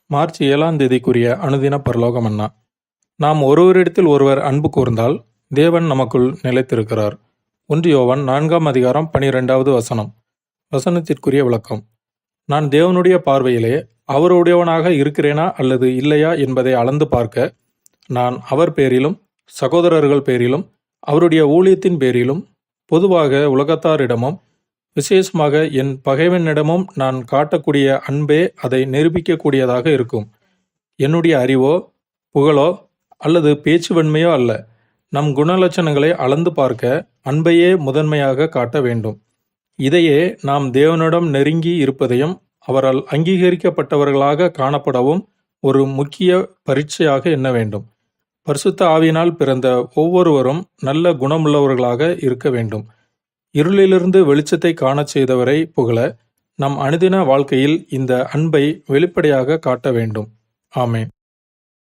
March 7ஆம் தேதிக்குரிய அனுதின பரலோக மன்னா. நாம் ஒருவரிடத்தில் ஒருவர் அன்பு கூர்ந்தால் தேவன் நமக்குள் நிலைத்திருக்கிறார். 1 யோவான் 4ஆம் அதிகாரம் 12வது வசனம். வசனத்திற்குரிய விளக்கம். நான் தேவனுடைய பார்வையிலே அவருடையவனாக இருக்கிறேனா அல்லது இல்லையா என்பதை அளந்து பார்க்க நான் அவர் பேரிலும் சகோதரர்கள் பேரிலும் அவருடைய ஊழியத்தின் பேரிலும் பொதுவாக உலகத்தாரிடமும் விசேஷமாக என் பகைவனிடமும் நான் காட்டக்கூடிய அன்பே அதை நிரூபிக்கக்கூடியதாக இருக்கும். என்னுடைய அறிவோ புகழோ அல்லது பேச்சு வன்மையோ அல்ல. நம் குணலட்சணங்களை அளந்து பார்க்க அன்பையே முதன்மையாக காட்ட வேண்டும். இதையே நாம் தேவனிடம் நெருங்கி இருப்பதையும் அவரால் அங்கீகரிக்கப்பட்டவர்களாக காணப்படவும் ஒரு முக்கிய பரீட்சையாக எண்ண வேண்டும். பரிசுத்த ஆவியினால் பிறந்த ஒவ்வொருவரும் நல்ல குணமுள்ளவர்களாக இருக்க வேண்டும். இருளிலிருந்து வெளிச்சத்தை காணச் செய்தவரை புகழ நம் அனுதின வாழ்க்கையில் இந்த அன்பை வெளிப்படையாக காட்ட வேண்டும். ஆமென்.